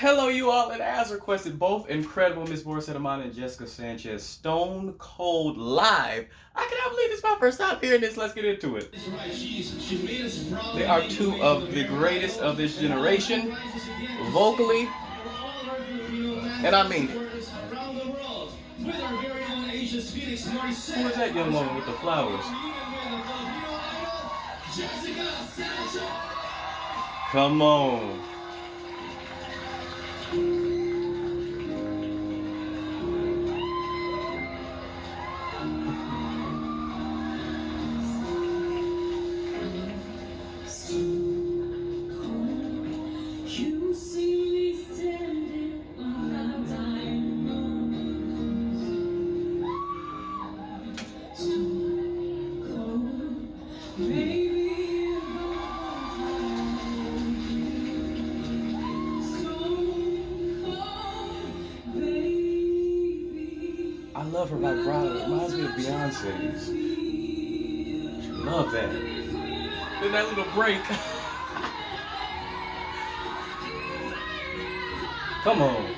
Hello, you all, and as requested, both incredible Miss Morissette, Amon, and Jessica Sanchez, Stone Cold Live. I cannot believe it's my first time hearing this. Let's get into it. They are two of the greatest of this generation, vocally, and I mean it. Who is that young woman with the flowers? Come on. I love her vibrato. It reminds me of Beyonce's. Love that. Then that little break. Come on.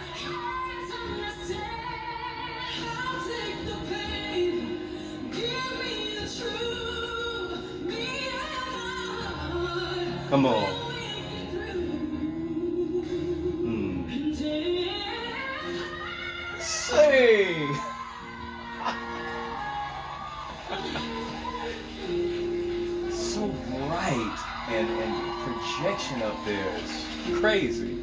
Come on. Sing. So bright and projection up there is crazy.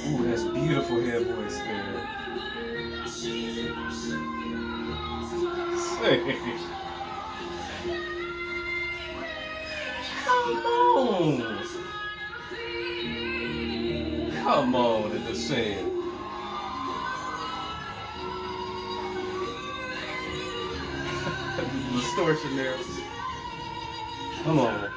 Ooh, that's beautiful hair voice there. Come on. Come on and just sing. Distortion there. Come on.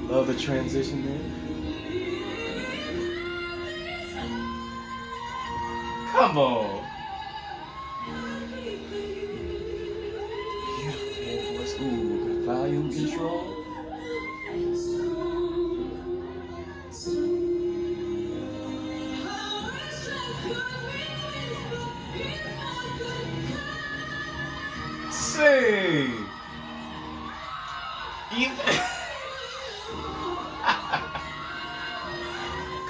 Love the transition there. Come on. Beautiful hair voice. Ooh, good volume control. Sing.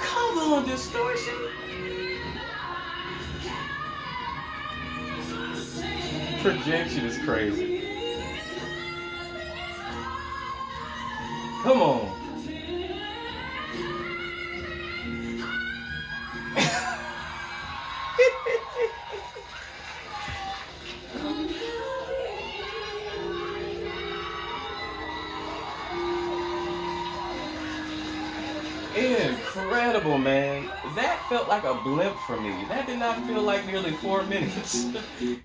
Come on, distortion. Projection is crazy. Come on. Incredible, man. That felt like a blimp for me. That did not feel like nearly 4 minutes.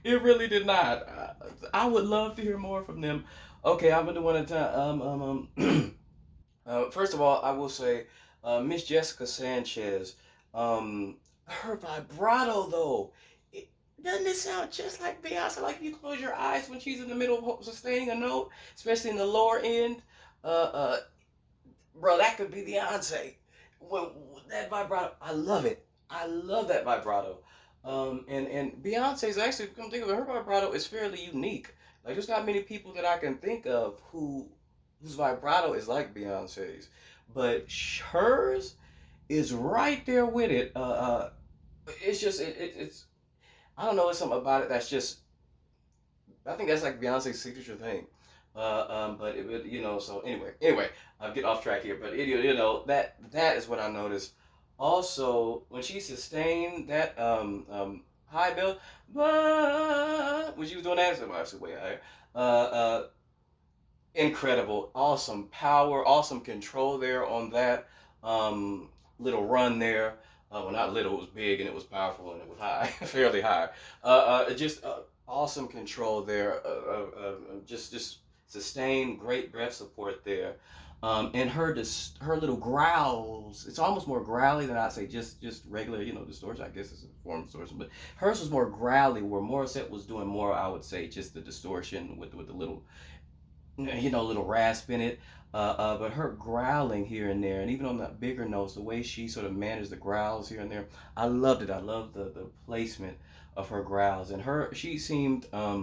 It really did not. I would love to hear more from them. Okay, I'm gonna do one at a time. First of all, I will say, Miss Jessica Sanchez, her vibrato though, doesn't it sound just like Beyonce? Like if you close your eyes when she's in the middle of sustaining a note, especially in the lower end. Uh, uh, Bro, that could be Beyonce. Well, that vibrato, I love it. I love that vibrato. And Beyonce's actually, come think of it, her vibrato is fairly unique. Like there's not many people that I can think of whose vibrato is like Beyonce's, but hers is right there with it. It's just it's I don't know, it's something about it that's just I think that's like Beyonce's signature thing. But it would, so anyway, I'll get off track here. But that is what I noticed. Also, when she sustained that high bill, when she was doing that, so obviously way higher. Incredible, awesome power, awesome control there on that little run there. Well, not little, it was big and it was powerful and it was high, fairly high. Just awesome control there. Just sustained great breath support there. And her little growls, it's almost more growly than I'd say just regular, distortion. I guess it's a form of distortion, but hers was more growly, where Morissette was doing more, I would say, just the distortion with the little, little rasp in it. But her growling here and there, and even on the bigger notes, the way she sort of managed the growls here and there, I loved it. I loved the placement of her growls, and she seemed, uh,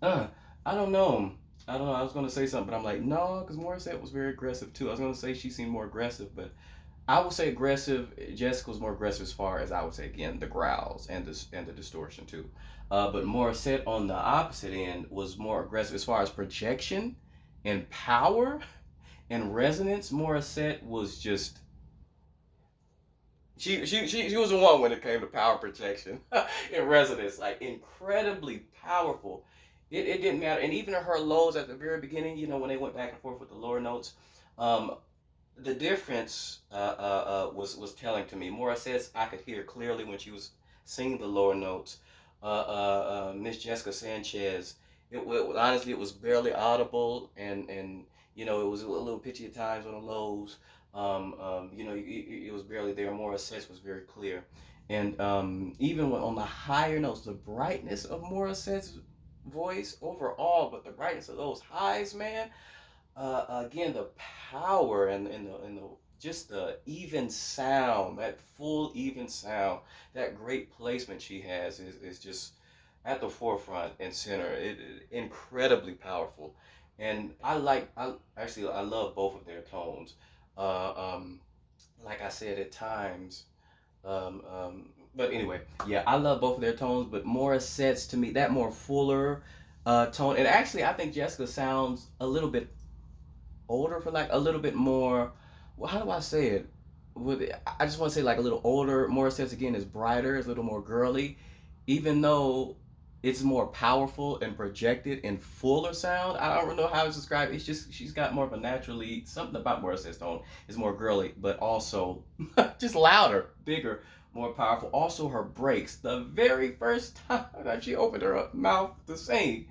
I don't know. I don't know. I was gonna say something, but I'm like, no, because Morissette was very aggressive too. I was gonna say she seemed more aggressive, but I would say aggressive. Jessica was more aggressive as far as, I would say, again, the growls and the distortion too. But Morissette on the opposite end was more aggressive as far as projection and power and resonance. Morissette was just, she was the one when it came to power projection and resonance, like incredibly powerful. It didn't matter, and even her lows at the very beginning, when they went back and forth with the lower notes, um, the difference was telling to me. More says I could hear clearly when she was singing the lower notes. Miss Jessica Sanchez, honestly, it was barely audible, and it was a little pitchy at times on the lows. It was barely there. More sense was very clear, and even when on the higher notes, the brightness of Morissette's voice overall, but the brightness of those highs, man, again, the power and the just the even sound, that full even sound, that great placement she has is just at the forefront and center. Incredibly powerful, and I love both of their tones. Uh, um, like I said, at times, but anyway, yeah, I love both of their tones, but Morissette's, to me, that more fuller tone, and actually, I think Jessica sounds a little bit older, for like a little bit more. Well, how do I say it? I just want to say like a little older. Morissette's again is brighter, is a little more girly, even though it's more powerful and projected and fuller sound. I don't know how to describe it. It's just she's got more of a naturally, something about Morissette's tone is more girly, but also just louder, bigger, more powerful. Also, her breaks. The very first time that she opened her mouth to sing,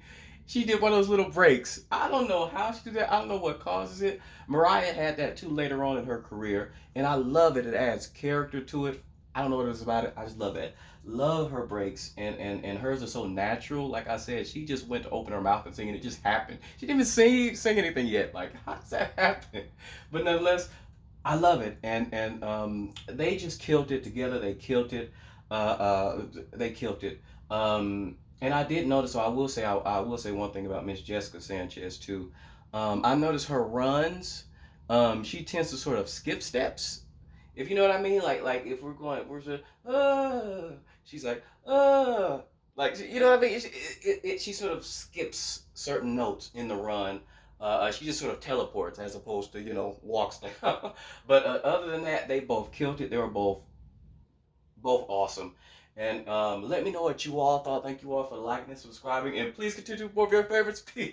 she did one of those little breaks. I don't know how she did that. I don't know what causes it. Mariah had that too later on in her career, and I love it. It adds character to it. I don't know what it is about it. I just love it. Love her breaks, and hers are so natural. Like I said, she just went to open her mouth and sing, and it just happened. She didn't even sing anything yet. Like, how does that happen? But nonetheless, I love it, and they just killed it together. They killed it. They killed it. And I did notice. So I will say one thing about Miss Jessica Sanchez too. I noticed her runs. She tends to sort of skip steps, if you know what I mean. Like if we're just she's like like, you know what I mean. She sort of skips certain notes in the run. She just sort of teleports as opposed to walks down. But other than that, they both killed it. They were both awesome. And let me know what you all thought. Thank you all for liking and subscribing, and please continue to more of your favorites. Peace.